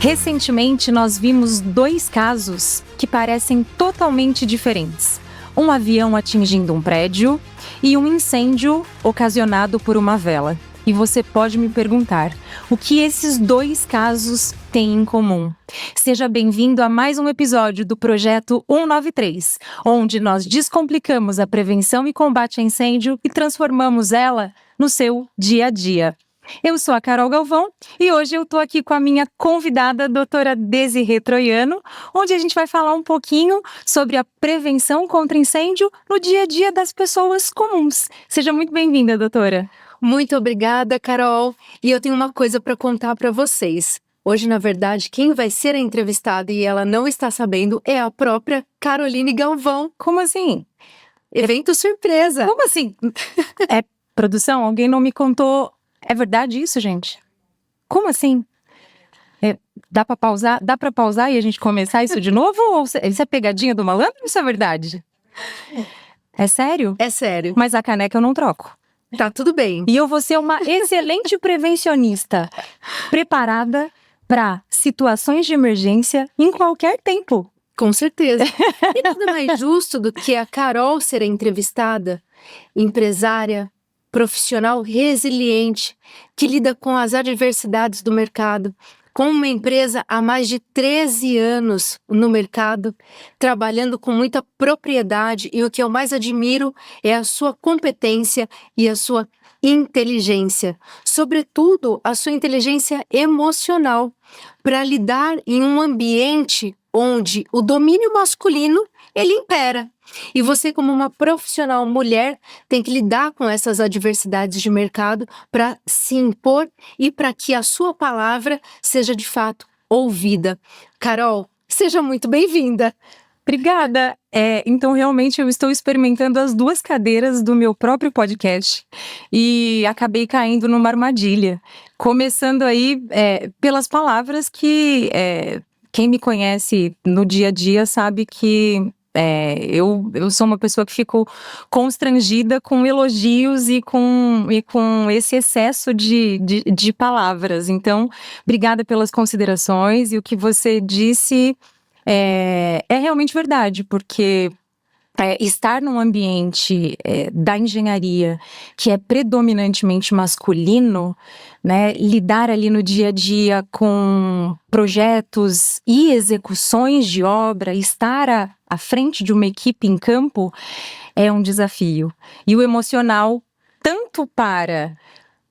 Recentemente, nós vimos 2 casos que parecem totalmente diferentes. Um avião atingindo um prédio e um incêndio ocasionado por uma vela. E você pode me perguntar, o que esses 2 casos têm em comum? Seja bem-vindo a mais um episódio do Projeto 193, onde nós descomplicamos a prevenção e combate a incêndio e transformamos ela no seu dia a dia. Eu sou a Carol Galvão e hoje eu estou aqui com a minha convidada, a doutora Desirê Troiano, onde a gente vai falar um pouquinho sobre a prevenção contra incêndio no dia a dia das pessoas comuns. Seja muito bem-vinda, doutora. Muito obrigada, Carol. E eu tenho uma coisa para contar para vocês. Hoje, na verdade, quem vai ser a entrevistada e ela não está sabendo é a própria Caroline Galvão. Como assim? Evento surpresa. Como assim? Produção? Alguém não me contou... É verdade isso, gente? Como assim? Dá pra pausar? Dá pra pausar e a gente começar isso de novo? Ou isso é pegadinha do malandro ou isso é verdade? É sério? É sério. Mas a caneca eu não troco. Tá tudo bem. E eu vou ser uma excelente prevencionista, preparada para situações de emergência em qualquer tempo. Com certeza. E nada mais justo do que a Carol ser a entrevistada, empresária, profissional resiliente, que lida com as adversidades do mercado, com uma empresa há mais de 13 anos no mercado, trabalhando com muita propriedade, e o que eu mais admiro é a sua competência e a sua inteligência, sobretudo a sua inteligência emocional, para lidar em um ambiente onde o domínio masculino ele impera. E você, como uma profissional mulher, tem que lidar com essas adversidades de mercado para se impor e para que a sua palavra seja de fato ouvida. Carol, seja muito bem-vinda. Obrigada. Então, realmente, eu estou experimentando as 2 cadeiras do meu próprio podcast e acabei caindo numa armadilha. Começando aí pelas palavras que quem me conhece no dia a dia sabe que eu sou uma pessoa que fico constrangida com elogios e com esse excesso de palavras. Então, obrigada pelas considerações, e o que você disse é realmente verdade, porque estar num ambiente da engenharia que é predominantemente masculino, né, lidar ali no dia a dia com projetos e execuções de obra, estar à frente de uma equipe em campo é um desafio. E o emocional, tanto para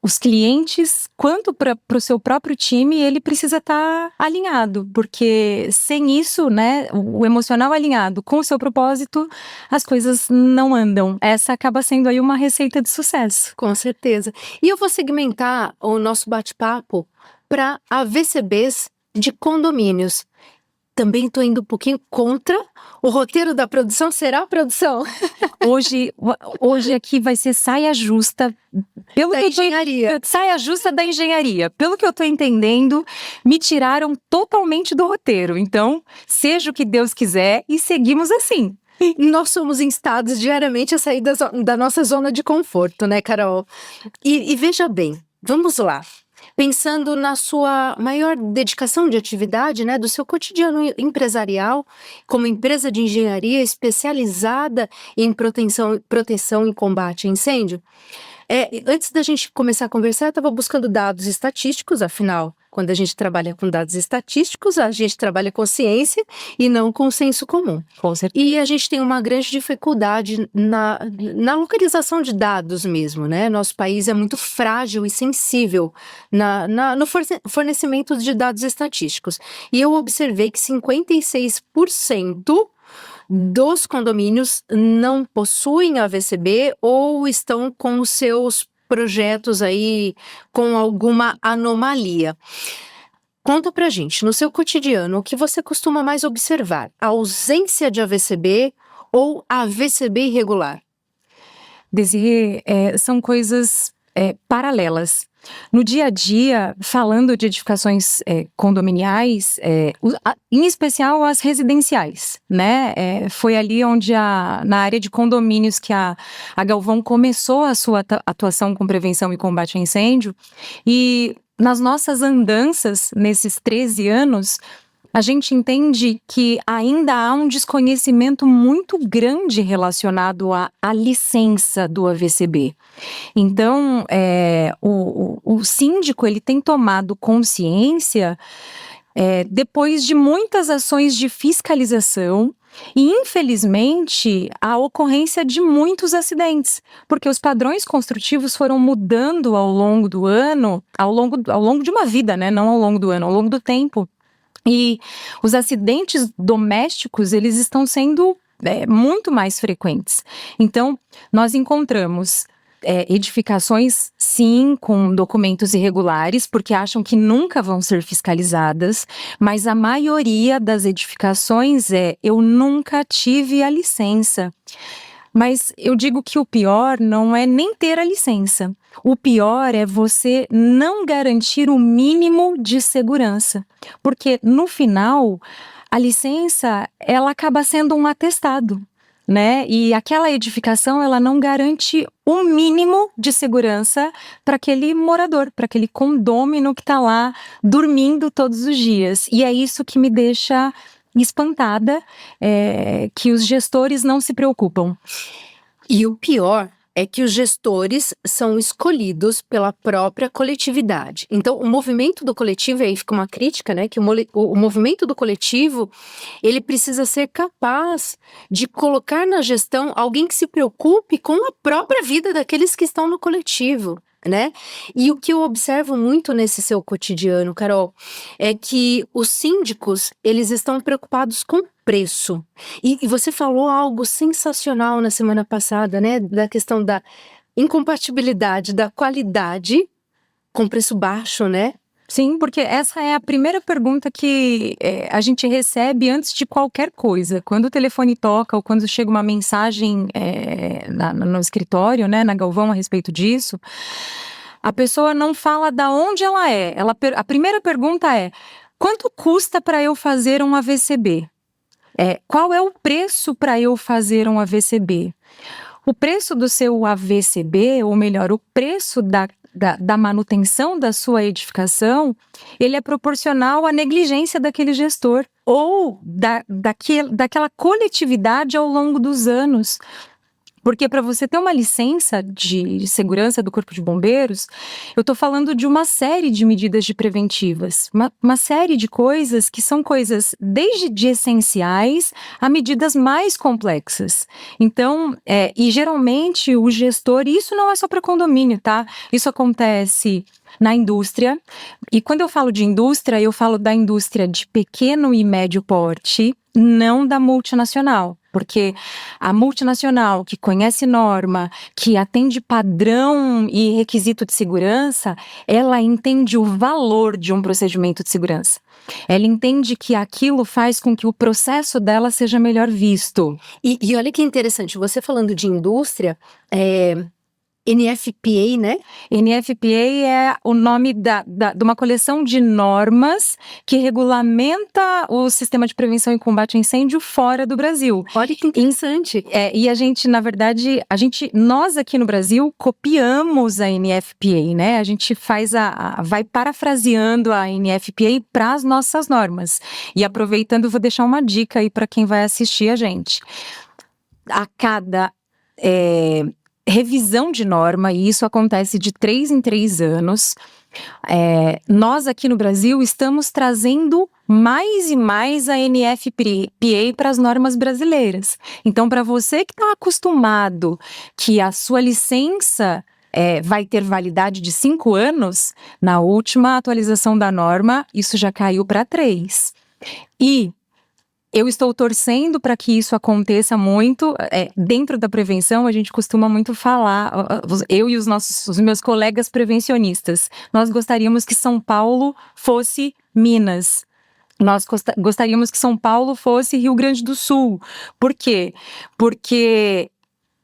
os clientes, quanto para o seu próprio time, ele precisa estar alinhado, porque sem isso, né, o emocional alinhado com o seu propósito, as coisas não andam. Essa acaba sendo aí uma receita de sucesso. Com certeza. E eu vou segmentar o nosso bate-papo para AVCBs de condomínios. Também estou indo um pouquinho contra o roteiro da produção. Será a produção? Hoje aqui vai ser saia justa. Saia justa da engenharia. Pelo que eu estou entendendo, me tiraram totalmente do roteiro. Então, seja o que Deus quiser e seguimos assim. Nós somos instados diariamente a sair da nossa zona de conforto, né, Carol? E veja bem, vamos lá. Pensando na sua maior dedicação de atividade, né, do seu cotidiano empresarial, como empresa de engenharia especializada em proteção e combate a incêndio. Antes da gente começar a conversar, eu estava buscando dados estatísticos, afinal, quando a gente trabalha com dados estatísticos, a gente trabalha com ciência e não com senso comum. Com certeza. E a gente tem uma grande dificuldade na localização de dados mesmo, né? Nosso país é muito frágil e sensível no fornecimento de dados estatísticos. E eu observei que 56% dos condomínios não possuem AVCB ou estão com os seus projetos aí com alguma anomalia. Conta pra gente, no seu cotidiano, o que você costuma mais observar? A ausência de AVCB ou AVCB irregular? Desirê, são coisas paralelas. No dia a dia, falando de edificações condominiais, em especial as residenciais, né? Foi ali onde na área de condomínios que a Galvão começou a sua atuação com prevenção e combate a incêndio, e nas nossas andanças, nesses 13 anos, a gente entende que ainda há um desconhecimento muito grande relacionado à licença do AVCB. Então, o síndico ele tem tomado consciência depois de muitas ações de fiscalização e, infelizmente, a ocorrência de muitos acidentes, porque os padrões construtivos foram mudando ao longo do ano, ao longo de uma vida, né? Não ao longo do ano, ao longo do tempo. E os acidentes domésticos, eles estão sendo muito mais frequentes. Então, nós encontramos edificações, sim, com documentos irregulares, porque acham que nunca vão ser fiscalizadas, mas a maioria das edificações eu nunca tive a licença. Mas eu digo que o pior não é nem ter a licença. O pior é você não garantir o mínimo de segurança. Porque, no final, a licença, ela acaba sendo um atestado, né? E aquela edificação, ela não garante o mínimo de segurança para aquele morador, para aquele condômino que está lá dormindo todos os dias. E é isso que me deixa espantada, que os gestores não se preocupam. E o pior é que os gestores são escolhidos pela própria coletividade. Então, o movimento do coletivo, aí fica uma crítica, né? Que o movimento do coletivo, ele precisa ser capaz de colocar na gestão alguém que se preocupe com a própria vida daqueles que estão no coletivo, né? E o que eu observo muito nesse seu cotidiano, Carol, é que os síndicos, eles estão preocupados com preço. E você falou algo sensacional na semana passada, né? Da questão da incompatibilidade da qualidade com preço baixo, né? Sim, porque essa é a primeira pergunta que a gente recebe antes de qualquer coisa. Quando o telefone toca ou quando chega uma mensagem no escritório, né, na Galvão, a respeito disso, a pessoa não fala da onde ela é. A primeira pergunta é: quanto custa para eu fazer um AVCB? Qual é o preço para eu fazer um AVCB? O preço do seu AVCB, ou melhor, o preço da manutenção da sua edificação, ele é proporcional à negligência daquele gestor ou daquela coletividade ao longo dos anos. Porque para você ter uma licença de segurança do Corpo de Bombeiros, eu estou falando de uma série de medidas preventivas, uma série de coisas que são coisas desde de essenciais a medidas mais complexas. Então, e geralmente o gestor, e isso não é só para condomínio, tá? Isso acontece na indústria, e quando eu falo de indústria, eu falo da indústria de pequeno e médio porte, não da multinacional. Porque a multinacional que conhece norma, que atende padrão e requisito de segurança, ela entende o valor de um procedimento de segurança. Ela entende que aquilo faz com que o processo dela seja melhor visto. E olha que interessante, você falando de indústria, NFPA, né? NFPA é o nome de uma coleção de normas que regulamenta o sistema de prevenção e combate ao incêndio fora do Brasil. Olha que interessante. E a gente, na verdade, nós aqui no Brasil copiamos a NFPA, né? A gente vai parafraseando a NFPA para as nossas normas. E aproveitando, vou deixar uma dica aí para quem vai assistir a gente. A cada revisão de norma, e isso acontece de 3 em 3 anos, nós aqui no Brasil estamos trazendo mais e mais a NFPA para as normas brasileiras. Então, para você que está acostumado que a sua licença vai ter validade de 5 anos, na última atualização da norma, isso já caiu para 3. E eu estou torcendo para que isso aconteça muito. Dentro da prevenção, a gente costuma muito falar, eu e os meus colegas prevencionistas, nós gostaríamos que São Paulo fosse Minas. Nós gostaríamos que São Paulo fosse Rio Grande do Sul. Por quê? Porque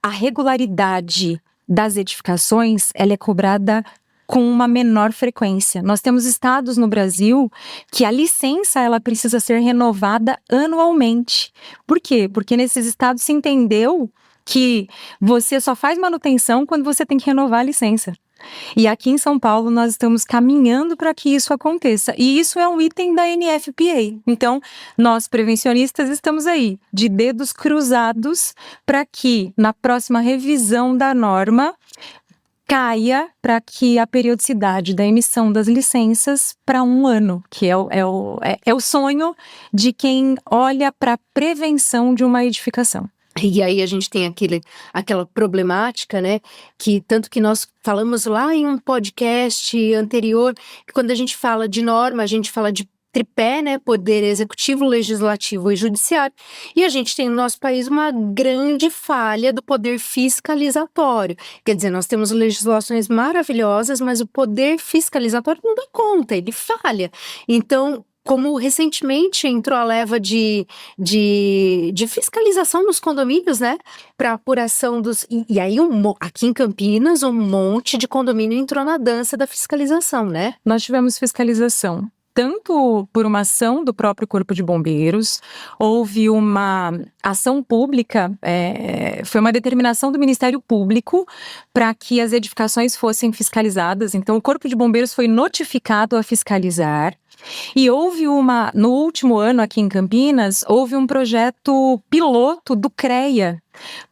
a regularidade das edificações, ela é cobrada com uma menor frequência. Nós temos estados no Brasil que a licença ela precisa ser renovada anualmente. Por quê? Porque nesses estados se entendeu que você só faz manutenção quando você tem que renovar a licença. E aqui em São Paulo nós estamos caminhando para que isso aconteça. E isso é um item da NFPA. Então, nós prevencionistas estamos aí, de dedos cruzados, para que na próxima revisão da norma caia para que a periodicidade da emissão das licenças para 1 ano, que é o sonho de quem olha para a prevenção de uma edificação. E aí a gente tem aquela problemática, né, que tanto que nós falamos lá em um podcast anterior, que quando a gente fala de norma, a gente fala de tripé, né, poder executivo, legislativo e judiciário, e a gente tem no nosso país uma grande falha do poder fiscalizatório. Quer dizer, nós temos legislações maravilhosas, mas o poder fiscalizatório não dá conta, ele falha. Então, como recentemente entrou a leva de fiscalização nos condomínios, né? Para apuração dos. E aí, aqui em Campinas, um monte de condomínio entrou na dança da fiscalização, né? Nós tivemos fiscalização tanto por uma ação do próprio Corpo de Bombeiros, houve uma ação pública, foi uma determinação do Ministério Público para que as edificações fossem fiscalizadas. Então, o Corpo de Bombeiros foi notificado a fiscalizar. E no último ano aqui em Campinas, houve um projeto piloto do CREA.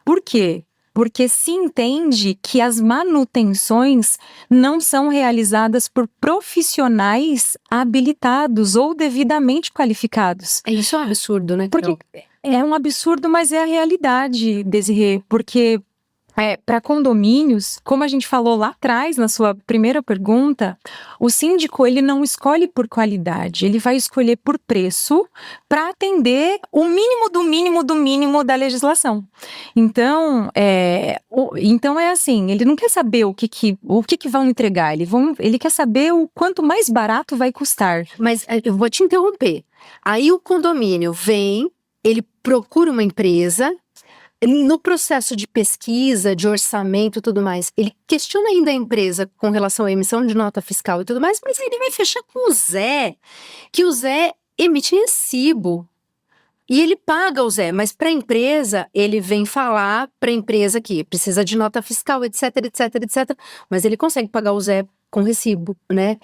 Por quê? Porque se entende que as manutenções não são realizadas por profissionais habilitados ou devidamente qualificados. Isso é um absurdo, né? Porque é um absurdo, mas é a realidade, Desirê, porque para condomínios, como a gente falou lá atrás na sua primeira pergunta, o síndico ele não escolhe por qualidade, ele vai escolher por preço para atender o mínimo do mínimo do mínimo da legislação. Então, é assim, ele não quer saber o que vão entregar, ele quer saber o quanto mais barato vai custar. Mas eu vou te interromper. Aí o condomínio vem, ele procura uma empresa. No processo de pesquisa, de orçamento e tudo mais, ele questiona ainda a empresa com relação à emissão de nota fiscal e tudo mais, mas ele vai fechar com o Zé, que o Zé emite recibo. E ele paga o Zé, mas para a empresa, ele vem falar para a empresa que precisa de nota fiscal, etc, etc, etc, mas ele consegue pagar o Zé com recibo, né?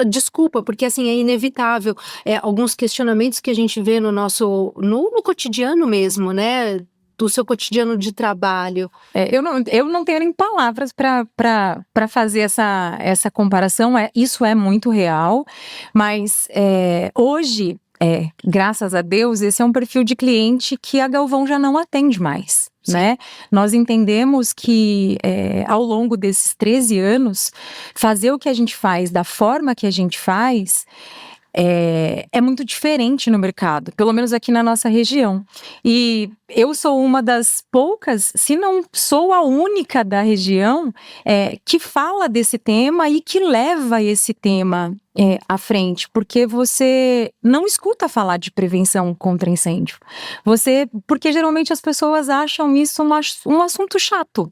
Desculpa, porque assim, é inevitável. Alguns questionamentos que a gente vê no cotidiano mesmo, né? Do seu cotidiano de trabalho. Eu não tenho nem palavras para fazer essa comparação. Isso é muito real, mas hoje, graças a Deus, esse é um perfil de cliente que a Galvão já não atende mais. Né? Nós entendemos que ao longo desses 13 anos, fazer o que a gente faz da forma que a gente faz é muito diferente no mercado, pelo menos aqui na nossa região. E eu sou uma das poucas, se não sou a única da região, que fala desse tema e que leva esse tema à frente, porque você não escuta falar de prevenção contra incêndio. Porque geralmente as pessoas acham isso um assunto chato.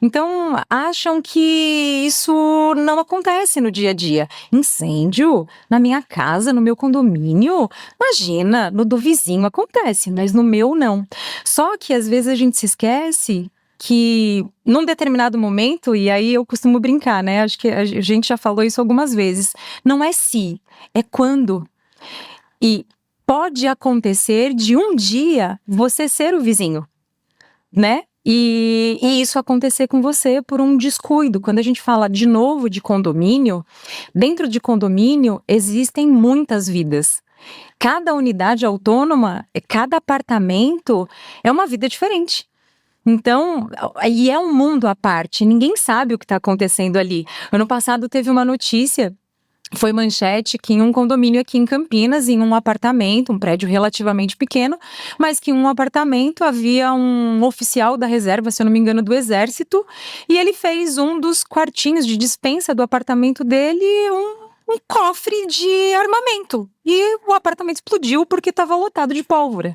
Então, acham que isso não acontece no dia a dia. Incêndio na minha casa, no meu condomínio? Imagina, no do vizinho acontece, mas no meu não. Só que às vezes a gente se esquece que num determinado momento, e aí eu costumo brincar, né? Acho que a gente já falou isso algumas vezes. Não é se, é quando. E pode acontecer de um dia você ser o vizinho, né? E isso acontecer com você por um descuido. Quando a gente fala de novo de condomínio, dentro de condomínio existem muitas vidas. Cada unidade autônoma, cada apartamento é uma vida diferente. Então, aí é um mundo à parte, ninguém sabe o que está acontecendo ali. Ano passado teve uma notícia, foi manchete, que em um condomínio aqui em Campinas, em um apartamento, um prédio relativamente pequeno, mas que em um apartamento havia um oficial da reserva, se eu não me engano, do Exército, e ele fez um dos quartinhos de despensa do apartamento dele, um cofre de armamento. E o apartamento explodiu porque estava lotado de pólvora.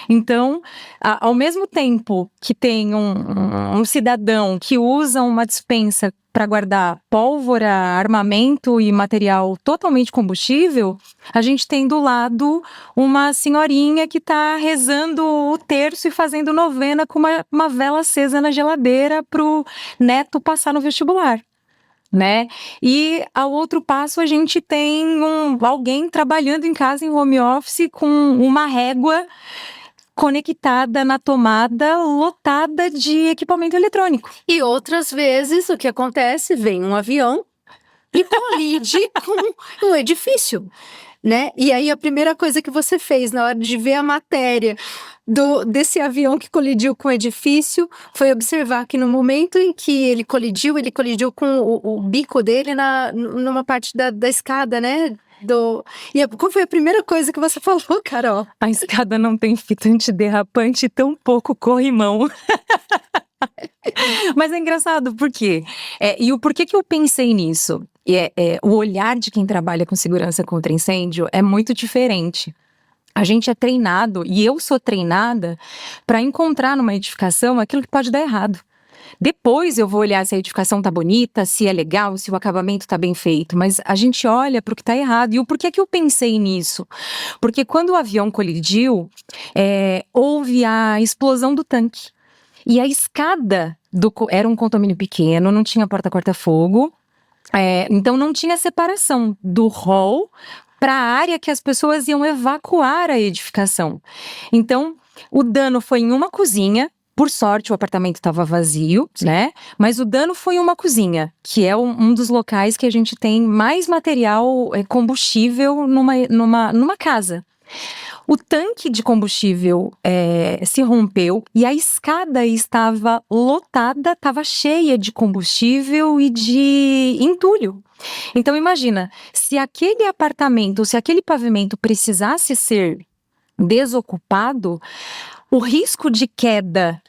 Então, ao mesmo tempo que tem um cidadão que usa uma despensa para guardar pólvora, armamento e material totalmente combustível, a gente tem do lado uma senhorinha que está rezando o terço e fazendo novena com uma vela acesa na geladeira para o neto passar no vestibular. né? E ao outro passo a gente tem alguém trabalhando em casa em home office com uma régua conectada na tomada, lotada de equipamento eletrônico. E outras vezes o que acontece? Vem um avião e colide com um edifício, né? E aí a primeira coisa que você fez na hora de ver a matéria desse avião que colidiu com o edifício foi observar que no momento em que ele colidiu com o bico dele numa parte da escada, né? Qual foi a primeira coisa que você falou, Carol? A escada não tem fita antiderrapante e tão pouco corrimão. Mas é engraçado, por quê? E o porquê que eu pensei nisso? O olhar de quem trabalha com segurança contra incêndio é muito diferente. A gente é treinado, e eu sou treinada, para encontrar numa edificação aquilo que pode dar errado. Depois eu vou olhar se a edificação tá bonita, se é legal, se o acabamento tá bem feito, mas a gente olha pro que tá errado. E o porquê que eu pensei nisso? Porque quando o avião colidiu, houve a explosão do tanque. E a escada era um condomínio pequeno, não tinha porta corta-fogo, então não tinha separação do hall para a área que as pessoas iam evacuar a edificação. Então, o dano foi em uma cozinha. Por sorte, o apartamento estava vazio, né? Mas o dano foi em uma cozinha, que é um dos locais que a gente tem mais material combustível numa casa. O tanque de combustível se rompeu e a escada estava lotada, estava cheia de combustível e de entulho. Então imagina, se aquele apartamento, se aquele pavimento precisasse ser desocupado, o risco de queda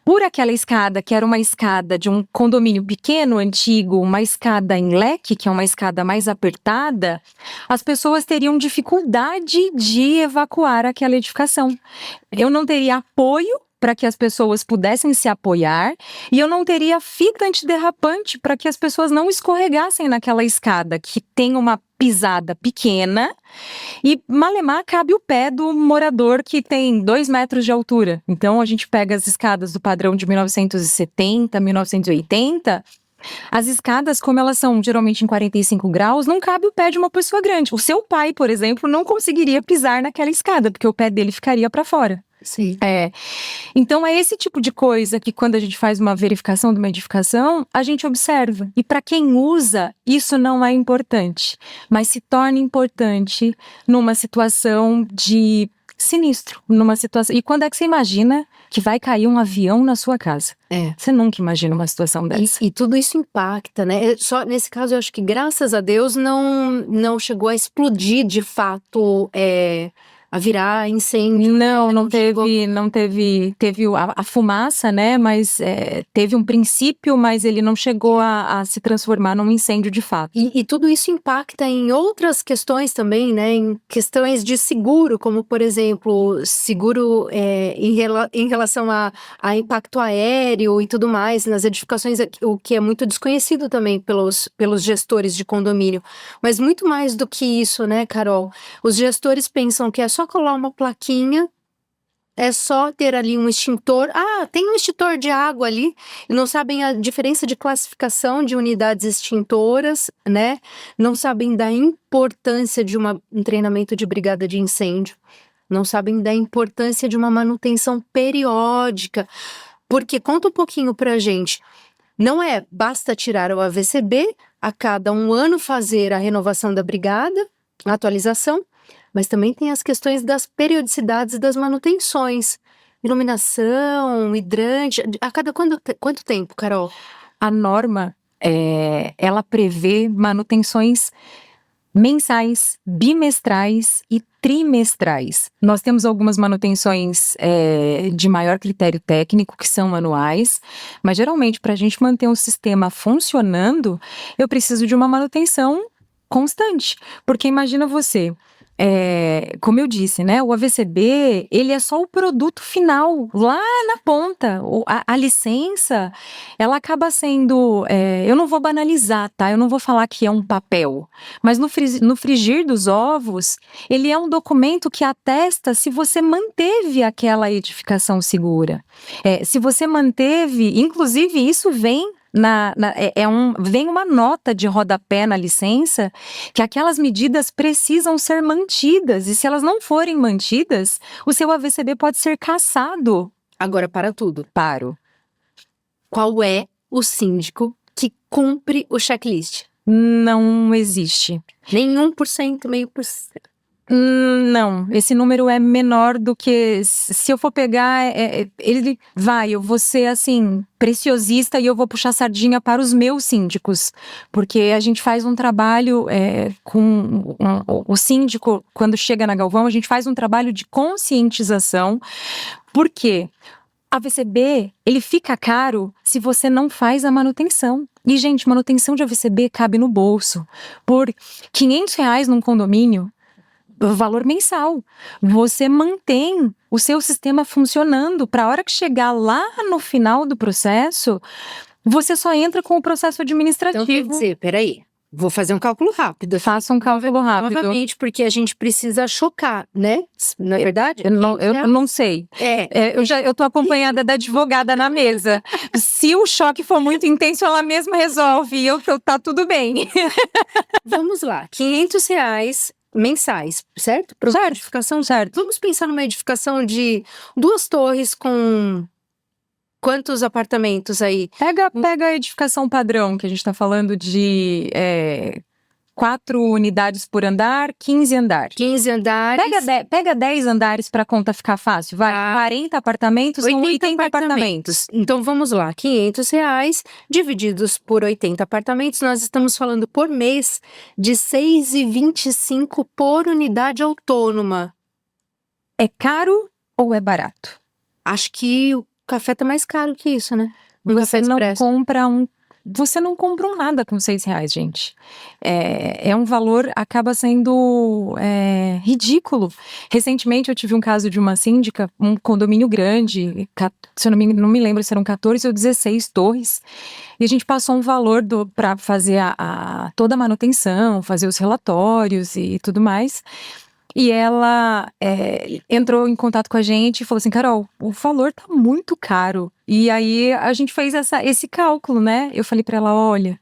por aquela escada, que era uma escada de um condomínio pequeno, antigo, uma escada em leque, que é uma escada mais apertada, as pessoas teriam dificuldade de evacuar aquela edificação. Eu não teria apoio para que as pessoas pudessem se apoiar e eu não teria fita antiderrapante para que as pessoas não escorregassem naquela escada, que tem uma pisada pequena e malemar cabe o pé do morador que tem 2 metros de altura. Então a gente pega as escadas do padrão de 1970, 1980, as escadas, como elas são geralmente em 45 graus, não cabe o pé de uma pessoa grande. O seu pai, por exemplo, não conseguiria pisar naquela escada, porque o pé dele ficaria para fora. Sim. Então é esse tipo de coisa que quando a gente faz uma verificação de uma edificação, a gente observa. E para quem usa, isso não é importante, mas se torna importante numa situação de sinistro, numa situação. E quando é que você imagina que vai cair um avião na sua casa? Você nunca imagina uma situação dessa. E tudo isso impacta, né? Só nesse caso eu acho que graças a Deus não chegou a explodir de fato, a virar incêndio. Não teve a fumaça, né, mas teve um princípio, mas ele não chegou a se transformar num incêndio de fato. E tudo isso impacta em outras questões também, né, em questões de seguro, como por exemplo, seguro em relação a impacto aéreo e tudo mais, nas edificações, o que é muito desconhecido também pelos gestores de condomínio. Mas muito mais do que isso, né, Carol? Os gestores pensam que é só colar uma plaquinha, é só ter ali um extintor. Tem um extintor de água ali. E não sabem a diferença de classificação de unidades extintoras, né? Não sabem da importância de um treinamento de brigada de incêndio. Não sabem da importância de uma manutenção periódica. Porque, conta um pouquinho pra gente, não basta tirar o AVCB, a cada 1 ano fazer a renovação da brigada, a atualização, mas também tem as questões das periodicidades das manutenções. Iluminação, hidrante, a cada quanto tempo, Carol? A norma, ela prevê manutenções mensais, bimestrais e trimestrais. Nós temos algumas manutenções de maior critério técnico, que são anuais, mas geralmente para a gente manter um sistema funcionando, eu preciso de uma manutenção constante, porque imagina você... como eu disse, né, o AVCB, ele é só o produto final, lá na ponta. A licença, ela acaba sendo, eu não vou banalizar, tá? Eu não vou falar que é um papel, mas no frigir dos ovos, ele é um documento que atesta se você manteve aquela edificação segura. Se você manteve, inclusive isso vem vem uma nota de rodapé na licença que aquelas medidas precisam ser mantidas, e se elas não forem mantidas, o seu AVCB pode ser cassado. Agora, para tudo. Paro. Qual é o síndico que cumpre o checklist? Não existe. Nem 1%, meio por cento. Não, esse número é menor do que, se eu for pegar, eu vou ser assim, preciosista, e eu vou puxar sardinha para os meus síndicos, porque a gente faz um trabalho com o síndico, quando chega na Galvão, a gente faz um trabalho de conscientização, porque a AVCB, ele fica caro se você não faz a manutenção. E, gente, manutenção de AVCB cabe no bolso. Por R$500 num condomínio, valor mensal, você mantém o seu sistema funcionando para a hora que chegar lá no final do processo, você só entra com o processo administrativo. Então, quer dizer, peraí, vou fazer um cálculo rápido. Faça um cálculo rápido. Novamente, porque a gente precisa chocar, né? Não é verdade? Eu não sei. Eu tô acompanhada da advogada na mesa. Se o choque for muito intenso, ela mesma resolve, e tá tudo bem. Vamos lá, R$500 mensais, certo? Certo. Edificação, certo. Vamos pensar numa edificação de 2 torres com quantos apartamentos aí? Pega a edificação padrão, que a gente está falando de 4 unidades por andar, 15 andares. 15 andares. Pega 10 andares para a conta ficar fácil, vai. 40 apartamentos, são 80 apartamentos. Então vamos lá, R$500 divididos por 80 apartamentos, nós estamos falando por mês de R$6,25 por unidade autônoma. É caro ou é barato? Acho que o café tá mais caro que isso, né? Você não compra nada com R$6, gente. É um valor, acaba sendo ridículo. Recentemente eu tive um caso de uma síndica, um condomínio grande, se eu não me lembro se eram 14 ou 16 torres, e a gente passou um valor para fazer toda a manutenção, fazer os relatórios e tudo mais. E ela entrou em contato com a gente e falou assim: Carol, o valor tá muito caro. E aí a gente fez esse cálculo, né? Eu falei para ela: olha,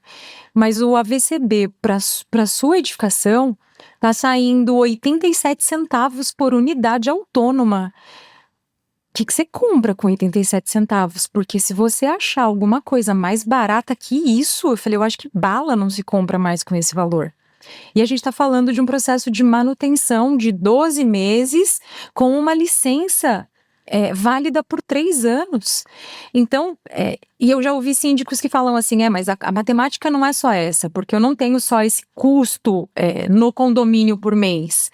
mas o AVCB para sua edificação tá saindo 87 centavos por unidade autônoma. O que você compra com 87 centavos? Porque se você achar alguma coisa mais barata que isso, eu falei, eu acho que bala não se compra mais com esse valor. E a gente está falando de um processo de manutenção de 12 meses com uma licença válida por 3 anos. Então, e eu já ouvi síndicos que falam assim, mas a matemática não é só essa, porque eu não tenho só esse custo no condomínio por mês.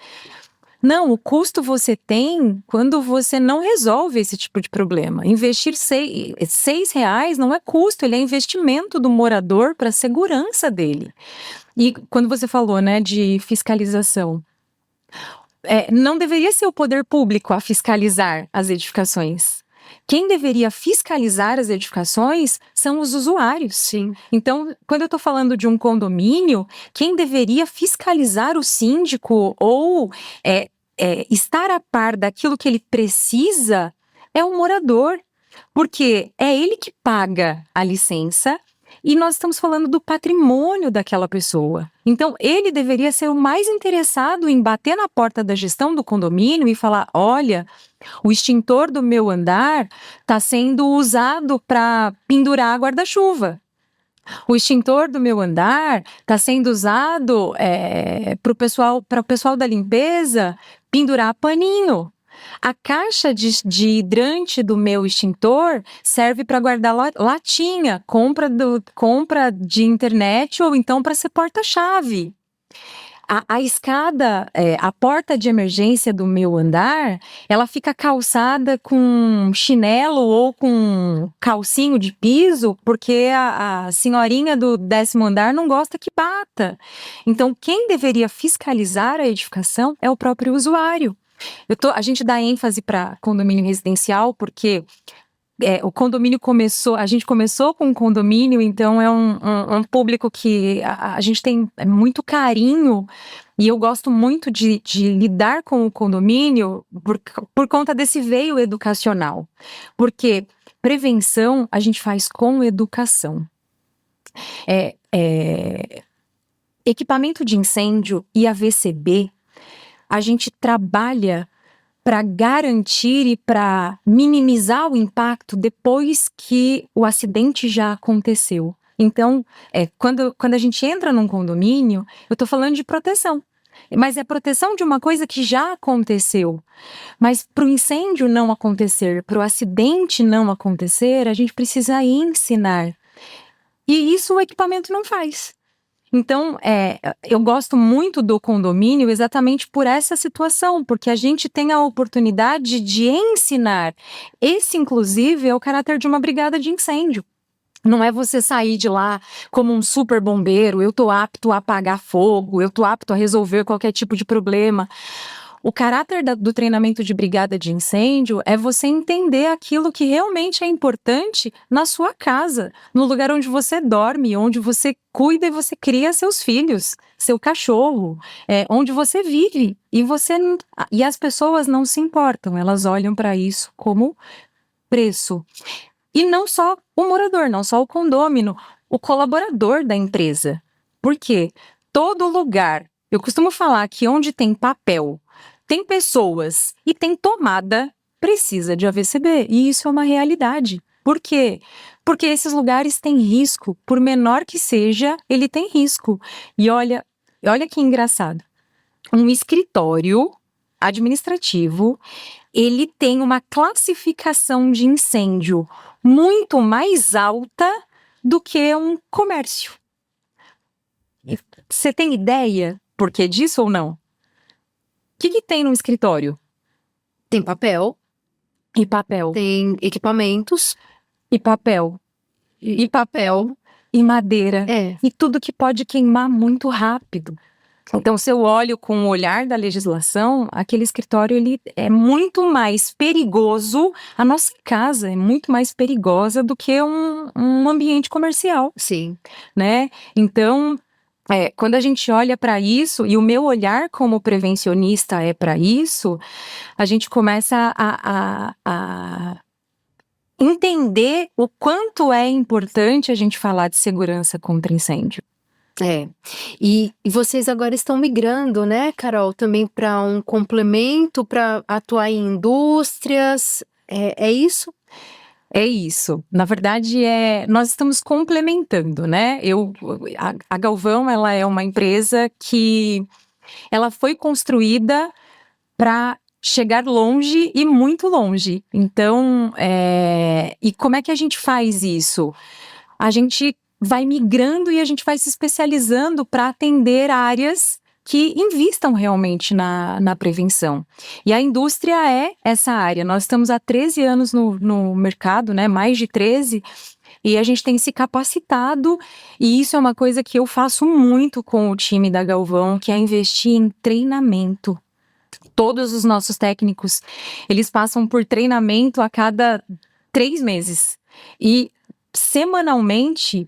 Não, o custo você tem quando você não resolve esse tipo de problema. Investir R$6 não é custo, ele é investimento do morador para a segurança dele. E quando você falou, né, de fiscalização, não deveria ser o poder público a fiscalizar as edificações. Quem deveria fiscalizar as edificações são os usuários. Sim. Então, quando eu estou falando de um condomínio, quem deveria fiscalizar o síndico ou estar a par daquilo que ele precisa é o morador, porque é ele que paga a licença. E nós estamos falando do patrimônio daquela pessoa. Então, ele deveria ser o mais interessado em bater na porta da gestão do condomínio e falar: olha, o extintor do meu andar está sendo usado para pendurar guarda-chuva. O extintor do meu andar está sendo usado para o pessoal da limpeza pendurar paninho. A caixa de hidrante do meu extintor serve para guardar latinha, compra de internet ou então para ser porta-chave. A escada, a porta de emergência do meu andar, ela fica calçada com chinelo ou com calcinho de piso, porque a senhorinha do 10º andar não gosta que bata. Então, quem deveria fiscalizar a edificação é o próprio usuário. A gente dá ênfase para condomínio residencial porque o condomínio a gente começou com um condomínio, então é um público que a gente tem muito carinho, e eu gosto muito de lidar com o condomínio por conta desse veio educacional, porque prevenção a gente faz com educação. Equipamento de incêndio e AVCB, a gente trabalha para garantir e para minimizar o impacto depois que o acidente já aconteceu. Então, quando a gente entra num condomínio, eu estou falando de proteção. Mas é proteção de uma coisa que já aconteceu. Mas para o incêndio não acontecer, para o acidente não acontecer, a gente precisa ensinar. E isso o equipamento não faz. Então, eu gosto muito do condomínio exatamente por essa situação, porque a gente tem a oportunidade de ensinar. Esse, inclusive, é o caráter de uma brigada de incêndio. Não é você sair de lá como um super bombeiro, eu estou apto a apagar fogo, eu estou apto a resolver qualquer tipo de problema. O caráter do treinamento de brigada de incêndio é você entender aquilo que realmente é importante na sua casa, no lugar onde você dorme, onde você cuida e você cria seus filhos, seu cachorro, onde você vive. E as pessoas não se importam, elas olham para isso como preço. E não só o morador, não só o condômino, o colaborador da empresa. Por quê? Todo lugar, eu costumo falar que onde tem papel, tem pessoas e tem tomada, precisa de AVCB. E isso é uma realidade. Por quê? Porque esses lugares têm risco. Por menor que seja, ele tem risco. E olha que engraçado. Um escritório administrativo, ele tem uma classificação de incêndio muito mais alta do que um comércio. Você tem ideia por que disso ou não? O que tem no escritório? Tem papel, E papel. tem equipamentos E papel. e papel. E madeira. É. E tudo que pode queimar muito rápido. Então, se eu olho com o olhar da legislação, aquele escritório ele é muito mais perigoso, a nossa casa é muito mais perigosa do que um ambiente comercial, Sim. né? Então, quando a gente olha para isso, e o meu olhar como prevencionista é para isso, a gente começa a entender o quanto é importante a gente falar de segurança contra incêndio. E vocês agora estão migrando, né, Carol, também para um complemento para atuar em indústrias, é isso? É isso. Na verdade, nós estamos complementando, né? A Galvão, ela é uma empresa que ela foi construída para chegar longe e muito longe. Então, e como é que a gente faz isso? A gente vai migrando e a gente vai se especializando para atender áreas que investam realmente na prevenção. E a indústria é essa área. Nós estamos há 13 anos no mercado, né? Mais de 13, e a gente tem se capacitado, e isso é uma coisa que eu faço muito com o time da Galvão, que é investir em treinamento. Todos os nossos técnicos, eles passam por treinamento a cada 3 meses. E semanalmente,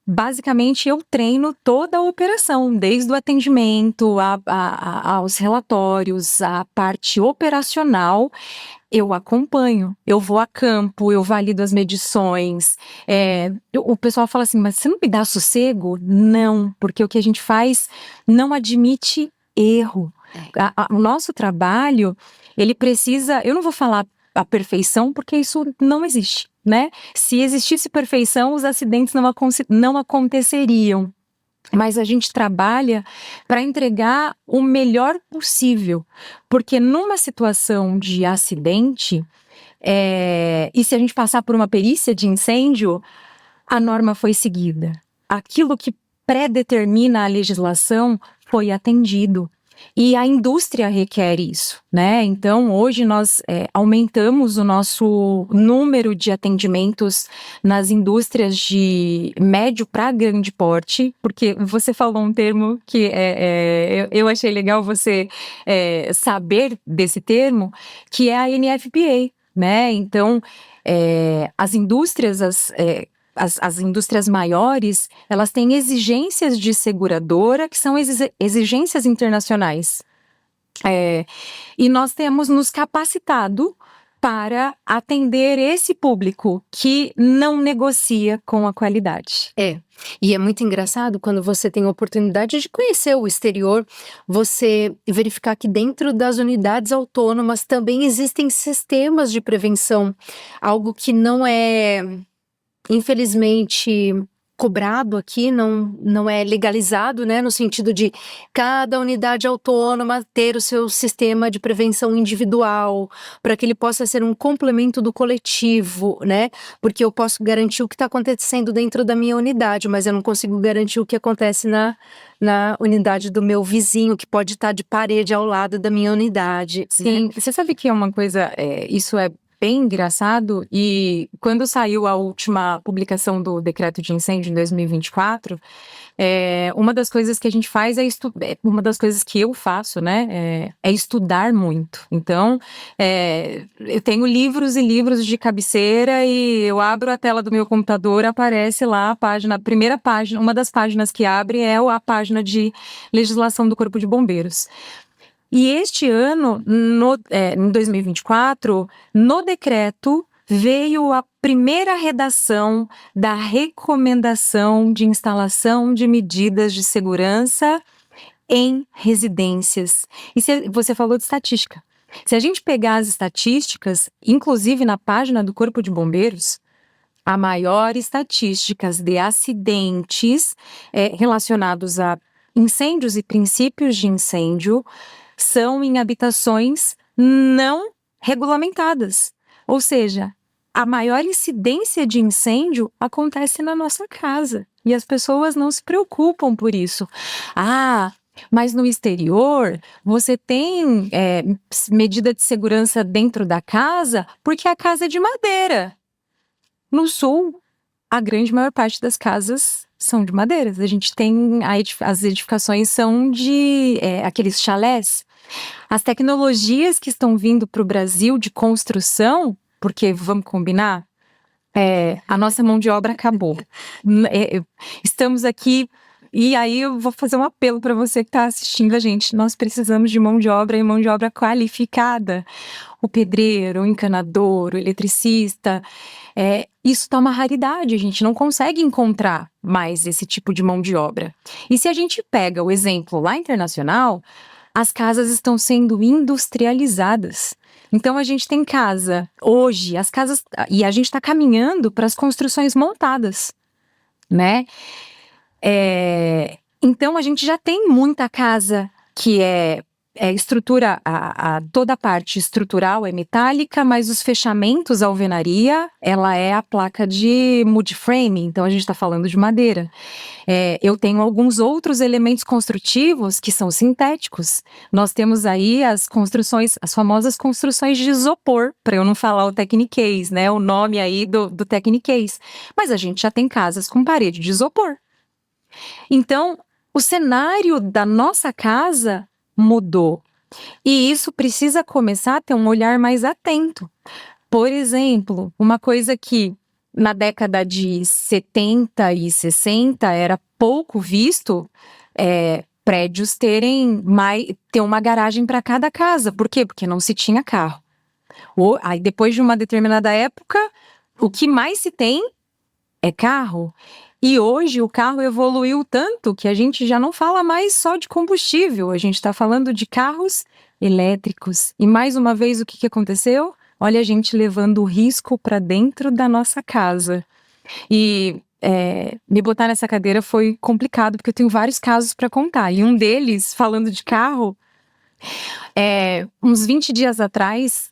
basicamente eu treino toda a operação, desde o atendimento aos relatórios, a parte operacional, eu acompanho, eu vou a campo, eu valido as medições. O pessoal fala assim, mas você não me dá sossego? Não, porque o que a gente faz não admite erro. O nosso trabalho, ele precisa, eu não vou falar a perfeição, porque isso não existe, né? Se existisse perfeição, os acidentes não aconteceriam. Mas a gente trabalha para entregar o melhor possível, porque numa situação de acidente, e se a gente passar por uma perícia de incêndio, a norma foi seguida. Aquilo que predetermina a legislação foi atendido. E a indústria requer isso, né? Então, hoje nós aumentamos o nosso número de atendimentos nas indústrias de médio para grande porte, porque você falou um termo que eu achei legal você saber desse termo, que é a NFPA, né? Então, as indústrias, as indústrias maiores, elas têm exigências de seguradora, que são exigências internacionais. E nós temos nos capacitado para atender esse público que não negocia com a qualidade. E é muito engraçado quando você tem a oportunidade de conhecer o exterior, você verificar que dentro das unidades autônomas também existem sistemas de prevenção, algo que não é, infelizmente, cobrado aqui, não é legalizado, né, no sentido de cada unidade autônoma ter o seu sistema de prevenção individual, para que ele possa ser um complemento do coletivo, né, porque eu posso garantir o que está acontecendo dentro da minha unidade, mas eu não consigo garantir o que acontece na unidade do meu vizinho, que pode estar de parede ao lado da minha unidade. Sim, você sabe que é uma coisa, isso é bem engraçado, e quando saiu a última publicação do decreto de incêndio em 2024, uma das coisas que a gente faz uma das coisas que eu faço, né, é estudar muito. Então, eu tenho livros e livros de cabeceira e eu abro a tela do meu computador, aparece lá a primeira página, uma das páginas que abre é a página de legislação do Corpo de Bombeiros. E este ano, em 2024, no decreto, veio a primeira redação da recomendação de instalação de medidas de segurança em residências. E você falou de estatística. Se a gente pegar as estatísticas, inclusive na página do Corpo de Bombeiros, a maior estatísticas de acidentes relacionados a incêndios e princípios de incêndio são em habitações não regulamentadas. Ou seja, a maior incidência de incêndio acontece na nossa casa. E as pessoas não se preocupam por isso. Mas no exterior, você tem medida de segurança dentro da casa porque a casa é de madeira. No sul, a grande maior parte das casas são de madeira. A gente tem, as edificações são de aqueles chalés. As tecnologias que estão vindo para o Brasil de construção, porque vamos combinar, a nossa mão de obra acabou. Estamos aqui, e aí eu vou fazer um apelo para você que está assistindo a gente. Nós precisamos de mão de obra e mão de obra qualificada. O pedreiro, o encanador, o eletricista. Isso está uma raridade, a gente não consegue encontrar mais esse tipo de mão de obra. E se a gente pega o exemplo lá internacional, as casas estão sendo industrializadas. Então a gente tem casa, hoje, e a gente está caminhando para as construções montadas, né? Então a gente já tem muita casa que estrutura, toda a parte estrutural é metálica, mas os fechamentos, a alvenaria, ela é a placa de mud frame, então a gente está falando de madeira. Eu tenho alguns outros elementos construtivos que são sintéticos. Nós temos aí as famosas construções de isopor, para eu não falar o Techniquez, né? O nome aí do Techniquez. Mas a gente já tem casas com parede de isopor. Então, o cenário da nossa casa mudou. E isso precisa começar a ter um olhar mais atento. Por exemplo, uma coisa que na década de 70 e 60 era pouco visto, prédios ter uma garagem para cada casa. Por quê? Porque não se tinha carro. Aí depois de uma determinada época, o que mais se tem é carro. E hoje o carro evoluiu tanto que a gente já não fala mais só de combustível, a gente está falando de carros elétricos. E mais uma vez, o que aconteceu? Olha a gente levando o risco para dentro da nossa casa. E me botar nessa cadeira foi complicado, porque eu tenho vários casos para contar. E um deles, falando de carro, uns 20 dias atrás,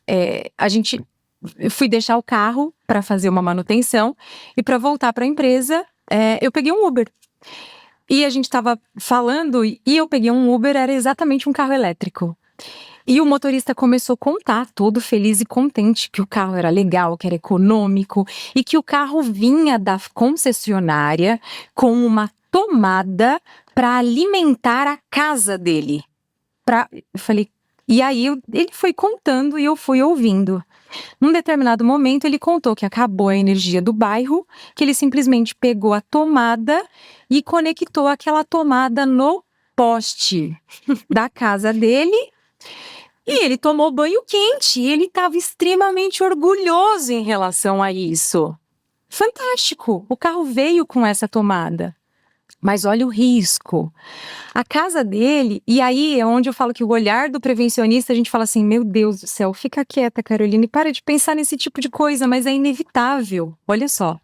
eu fui deixar o carro para fazer uma manutenção e para voltar para a empresa, eu peguei um Uber. E a gente estava falando e eu peguei um Uber, era exatamente um carro elétrico. E o motorista começou a contar, todo feliz e contente, que o carro era legal, que era econômico e que o carro vinha da concessionária com uma tomada para alimentar a casa dele. Eu falei, e aí ele foi contando e eu fui ouvindo. Num determinado momento, ele contou que acabou a energia do bairro, que ele simplesmente pegou a tomada e conectou aquela tomada no poste da casa dele. E ele tomou banho quente, e ele estava extremamente orgulhoso em relação a isso. Fantástico! O carro veio com essa tomada. Mas olha o risco. A casa dele, e aí é onde eu falo que o olhar do prevencionista, a gente fala assim, meu Deus do céu, fica quieta, Caroline, para de pensar nesse tipo de coisa, mas é inevitável. Olha só,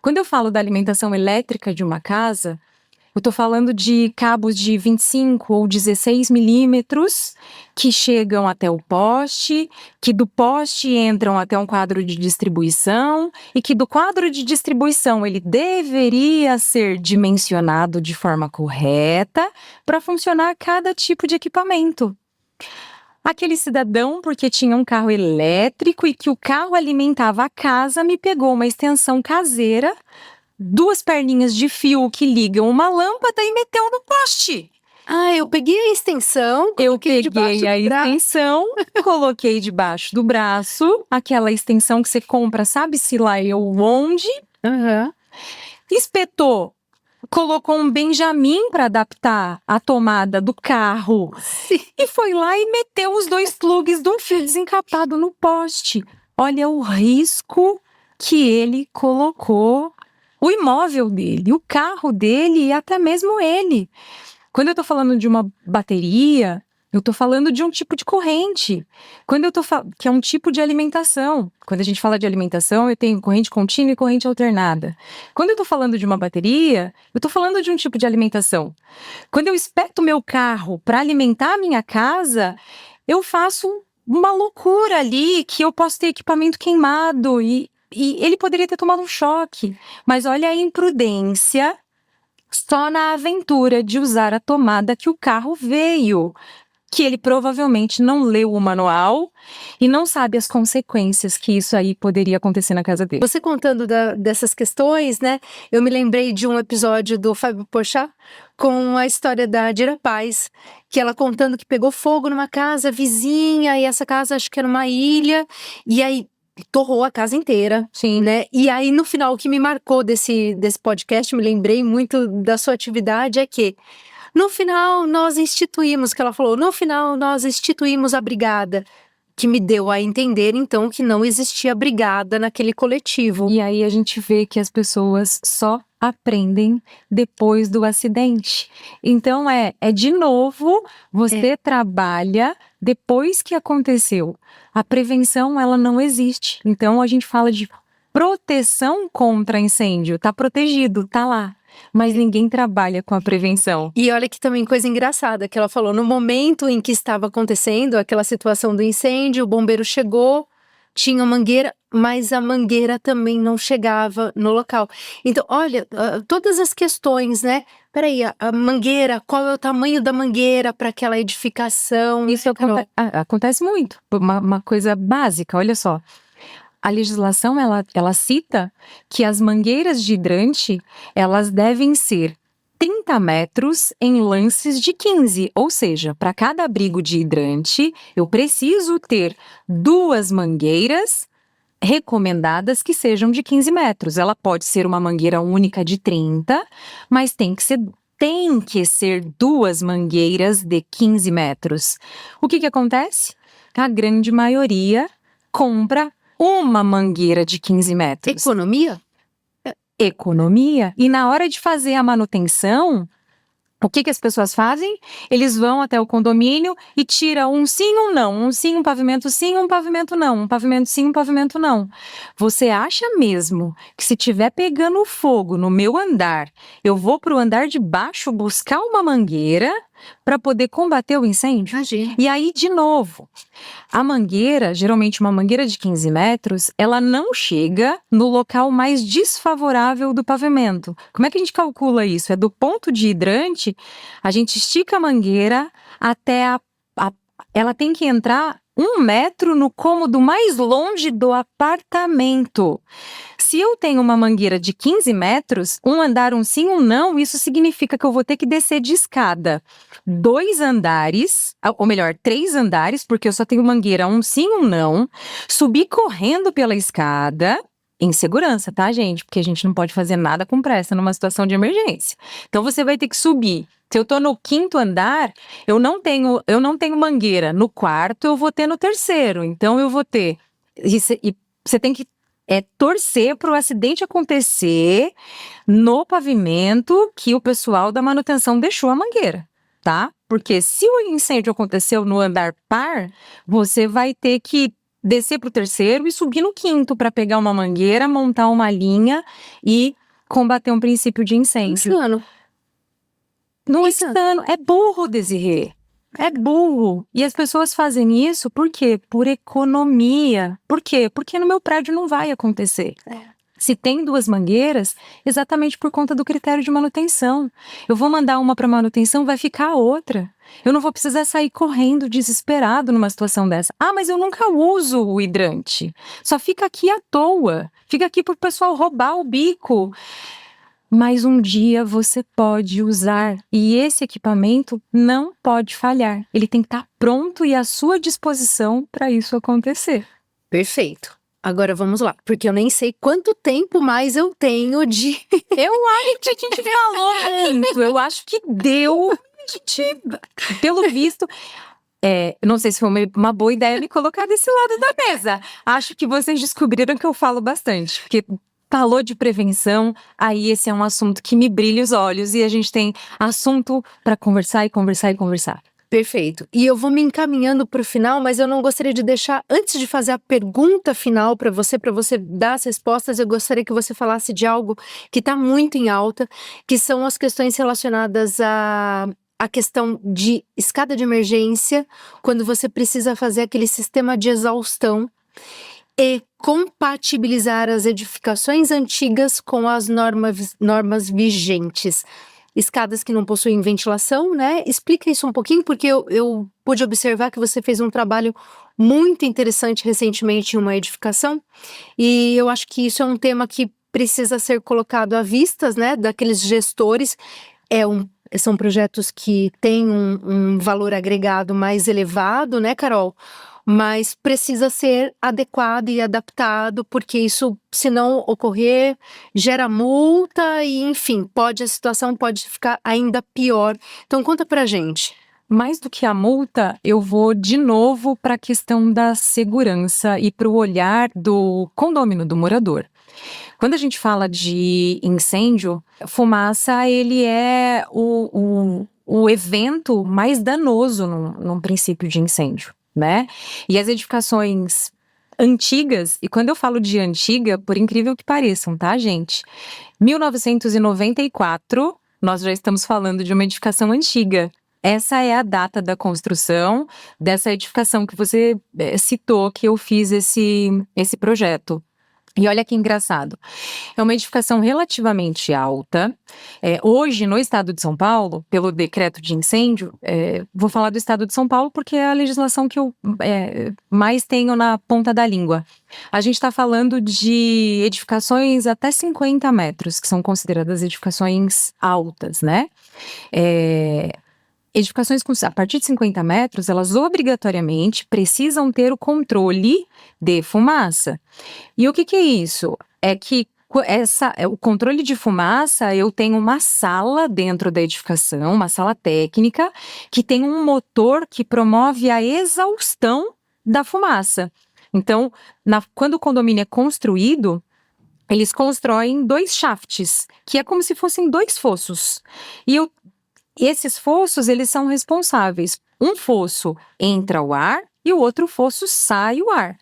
quando eu falo da alimentação elétrica de uma casa, eu estou falando de cabos de 25 ou 16 milímetros que chegam até o poste, que do poste entram até um quadro de distribuição e que do quadro de distribuição ele deveria ser dimensionado de forma correta para funcionar cada tipo de equipamento. Aquele cidadão, porque tinha um carro elétrico e que o carro alimentava a casa, me pegou uma extensão caseira, 2 perninhas de fio que ligam uma lâmpada e meteu no poste. Ah, eu peguei a extensão, Eu coloquei debaixo peguei a do braço. extensão, coloquei debaixo do braço, aquela extensão que você compra, sabe-se lá eu onde, Aham. espetou, colocou um Benjamin para adaptar a tomada do carro Sim. e foi lá e meteu os 2 plugs de um fio desencapado no poste. Olha o risco que ele colocou. O imóvel dele, o carro dele e até mesmo ele. Quando eu tô falando de uma bateria, eu tô falando de um tipo de corrente. Quando eu tô que é um tipo de alimentação. Quando a gente fala de alimentação, eu tenho corrente contínua e corrente alternada. Quando eu tô falando de uma bateria, eu tô falando de um tipo de alimentação. Quando eu espeto meu carro para alimentar a minha casa, eu faço uma loucura ali que eu posso ter equipamento queimado e ele poderia ter tomado um choque. Mas olha a imprudência só na aventura de usar a tomada que o carro veio. Que ele provavelmente não leu o manual e não sabe as consequências que isso aí poderia acontecer na casa dele. Você contando dessas questões, né? Eu me lembrei de um episódio do Fábio Porchat com a história da Dira Paz, que ela contando que pegou fogo numa casa vizinha e essa casa acho que era uma ilha e aí torrou a casa inteira, Sim. né? E aí no final o que me marcou desse podcast, me lembrei muito da sua atividade é que no final nós instituímos, que ela falou, no final nós instituímos a brigada, que me deu a entender então que não existia brigada naquele coletivo. E aí a gente vê que as pessoas só aprendem depois do acidente. Então de novo, você trabalha depois que aconteceu. A prevenção, ela não existe. Então a gente fala de proteção contra incêndio. Tá protegido, tá lá. Mas ninguém trabalha com a prevenção. E olha que também coisa engraçada que ela falou, no momento em que estava acontecendo aquela situação do incêndio, o bombeiro chegou, tinha mangueira, mas a mangueira também não chegava no local. Então, olha, todas as questões, né? Peraí, a mangueira, qual é o tamanho da mangueira para aquela edificação? Isso acontece muito. Uma coisa básica, olha só. A legislação, ela cita que as mangueiras de hidrante, elas devem ser 30 metros em lances de 15, ou seja, para cada abrigo de hidrante, eu preciso ter 2 mangueiras recomendadas que sejam de 15 metros. Ela pode ser uma mangueira única de 30, mas tem que ser 2 mangueiras de 15 metros. O que acontece? A grande maioria compra uma mangueira de 15 metros. Economia. E na hora de fazer a manutenção, o que as pessoas fazem? Eles vão até o condomínio e tiram um sim, um não. Um sim, um pavimento sim, um pavimento não. Um pavimento sim, um pavimento não. Você acha mesmo que se tiver pegando fogo no meu andar, eu vou para o andar de baixo buscar uma mangueira para poder combater o incêndio? Imagina. E aí, de novo, a mangueira, geralmente uma mangueira de 15 metros, ela não chega no local mais desfavorável do pavimento. Como é que a gente calcula isso? É do ponto de hidrante, a gente estica a mangueira até ela tem que entrar 1 metro no cômodo mais longe do apartamento. Se eu tenho uma mangueira de 15 metros, um andar, um sim, um não, isso significa que eu vou ter que descer de escada 2 andares, ou melhor, 3 andares, porque eu só tenho mangueira um sim, um não, subir correndo pela escada, em segurança, tá, gente? Porque a gente não pode fazer nada com pressa numa situação de emergência. Então você vai ter que subir. Se eu tô no 5º andar, eu não tenho mangueira no 4º, eu vou ter no 3º. Então eu vou ter. E você tem que torcer para o acidente acontecer no pavimento que o pessoal da manutenção deixou a mangueira, tá? Porque se o incêndio aconteceu no andar par, você vai ter que descer para o 3º e subir no 5º para pegar uma mangueira, montar uma linha e combater um princípio de incêndio. Insano. Não é Insano. insano, é burro, Desirê. É burro. E as pessoas fazem isso por quê? Por economia. Por quê? Porque no meu prédio não vai acontecer. Se tem 2 mangueiras, exatamente por conta do critério de manutenção. Eu vou mandar uma para manutenção, vai ficar a outra. Eu não vou precisar sair correndo desesperado numa situação dessa. Ah, mas eu nunca uso o hidrante. Só fica aqui à toa. Fica aqui para o pessoal roubar o bico. Mas um dia você pode usar e esse equipamento não pode falhar. Ele tem que estar pronto e à sua disposição para isso acontecer. Perfeito. Agora vamos lá, porque eu nem sei quanto tempo mais eu tenho de... Eu acho que a gente falou muito, eu acho que deu, pelo visto, não sei se foi uma boa ideia me colocar desse lado da mesa. Acho que vocês descobriram que eu falo bastante, porque falou de prevenção, aí esse é um assunto que me brilha os olhos e a gente tem assunto para conversar e conversar e conversar. Perfeito. E eu vou me encaminhando para o final, mas eu não gostaria de deixar, antes de fazer a pergunta final para você dar as respostas, eu gostaria que você falasse de algo que está muito em alta, que são as questões relacionadas à questão de escada de emergência, quando você precisa fazer aquele sistema de exaustão e compatibilizar as edificações antigas com as normas vigentes. Escadas que não possuem ventilação, né? Explica isso um pouquinho, porque eu pude observar que você fez um trabalho muito interessante recentemente em uma edificação, e eu acho que isso é um tema que precisa ser colocado à vistas, né, daqueles gestores. São projetos que têm um valor agregado mais elevado, né, Carol? Mas precisa ser adequado e adaptado, porque isso, se não ocorrer, gera multa e, enfim, a situação pode ficar ainda pior. Então, conta pra gente. Mais do que a multa, eu vou de novo para a questão da segurança e para o olhar do condômino, do morador. Quando a gente fala de incêndio, fumaça, ele é o evento mais danoso num princípio de incêndio, né? E as edificações antigas, e quando eu falo de antiga, por incrível que pareçam, tá, gente? 1994, nós já estamos falando de uma edificação antiga. Essa é a data da construção dessa edificação que você citou, que eu fiz esse projeto. E olha que engraçado, é uma edificação relativamente alta. Hoje, no estado de São Paulo, pelo decreto de incêndio, vou falar do estado de São Paulo porque é a legislação que eu mais tenho na ponta da língua. A gente está falando de edificações até 50 metros, que são consideradas edificações altas, né? Edificações a partir de 50 metros, elas obrigatoriamente precisam ter o controle de fumaça. E o que é isso? É que o controle de fumaça, eu tenho uma sala dentro da edificação, uma sala técnica, que tem um motor que promove a exaustão da fumaça. Então, quando o condomínio é construído, eles constroem 2 shafts, que é como se fossem 2 fossos. Esses fossos, eles são responsáveis. Um fosso entra o ar e o outro fosso sai o ar.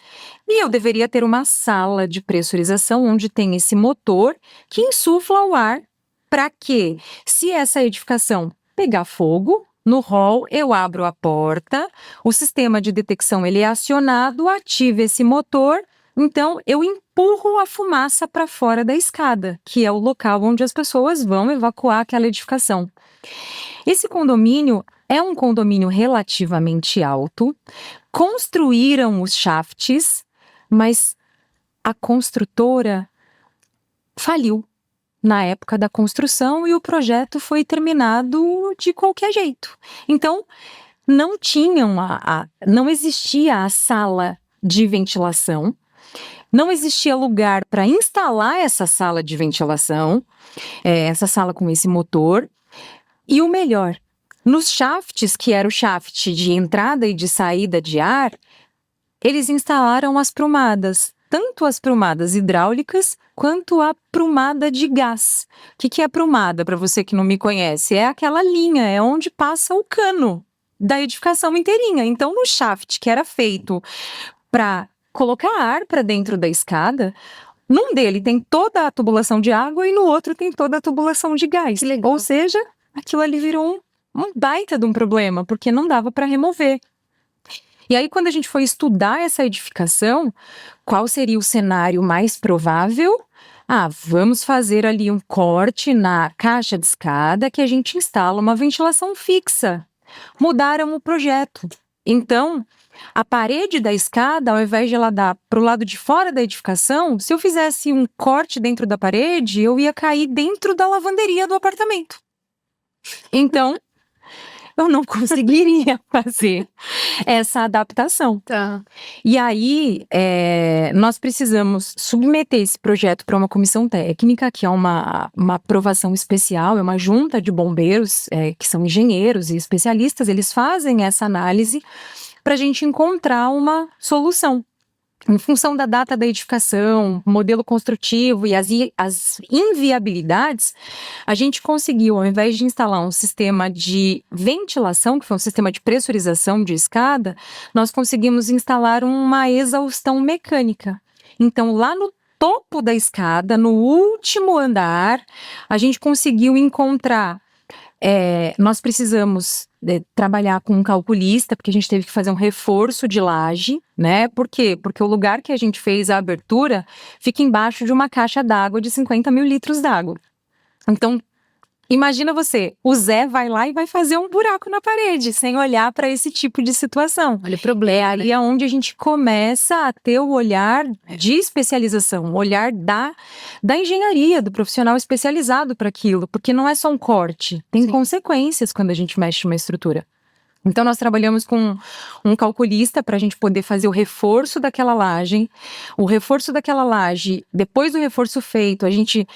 E eu deveria ter uma sala de pressurização onde tem esse motor que insufla o ar para que, se essa edificação pegar fogo, no hall eu abro a porta, o sistema de detecção ele é acionado, ativa esse motor, então eu empurro a fumaça para fora da escada, que é o local onde as pessoas vão evacuar aquela edificação. Esse condomínio é um condomínio relativamente alto, construíram os shafts, mas a construtora faliu na época da construção e o projeto foi terminado de qualquer jeito. Então, não existia a sala de ventilação. não existia lugar para instalar essa sala de ventilação, essa sala com esse motor. E o melhor, nos shafts, que era o shaft de entrada e de saída de ar, eles instalaram as prumadas, tanto as prumadas hidráulicas quanto a prumada de gás. O que é a prumada, para você que não me conhece? É aquela linha, é onde passa o cano da edificação inteirinha. Então, no shaft que era feito para colocar ar para dentro da escada, num dele tem toda a tubulação de água e no outro tem toda a tubulação de gás. Que legal. Ou seja, aquilo ali virou um baita de um problema, porque não dava para remover. E aí, quando a gente foi estudar essa edificação, qual seria o cenário mais provável? Vamos fazer ali um corte na caixa de escada que a gente instala uma ventilação fixa. Mudaram o projeto. Então, a parede da escada, ao invés de ela dar para o lado de fora da edificação, se eu fizesse um corte dentro da parede, eu ia cair dentro da lavanderia do apartamento. Então, eu não conseguiria fazer essa adaptação. Tá. E aí, nós precisamos submeter esse projeto para uma comissão técnica, que é uma aprovação especial, é uma junta de bombeiros, que são engenheiros e especialistas, eles fazem essa análise para a gente encontrar uma solução. Em função da data da edificação, modelo construtivo e as inviabilidades, a gente conseguiu, ao invés de instalar um sistema de ventilação, que foi um sistema de pressurização de escada, nós conseguimos instalar uma exaustão mecânica. Então, lá no topo da escada, no último andar, a gente conseguiu encontrar. Nós precisamos trabalhar com um calculista, porque a gente teve que fazer um reforço de laje, né? Por quê? Porque o lugar que a gente fez a abertura fica embaixo de uma caixa d'água de 50 mil litros d'água. Então, imagina você, o Zé vai lá e vai fazer um buraco na parede, sem olhar para esse tipo de situação. Olha o problema. Ali é onde a gente começa a ter o olhar de especialização, o olhar da engenharia, do profissional especializado para aquilo, porque não é só um corte, tem Sim. consequências quando a gente mexe numa estrutura. Então, nós trabalhamos com um calculista para a gente poder fazer o reforço daquela laje. O reforço daquela laje, depois do reforço feito, a gente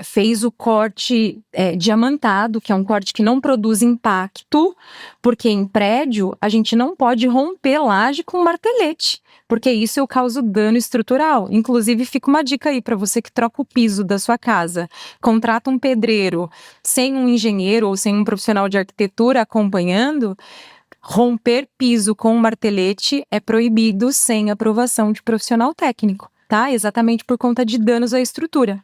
fez o corte diamantado, que é um corte que não produz impacto, porque em prédio a gente não pode romper laje com martelete, porque isso eu causo dano estrutural. Inclusive, fica uma dica aí para você que troca o piso da sua casa, contrata um pedreiro sem um engenheiro ou sem um profissional de arquitetura acompanhando. Romper piso com martelete é proibido sem aprovação de profissional técnico, tá? Exatamente por conta de danos à estrutura.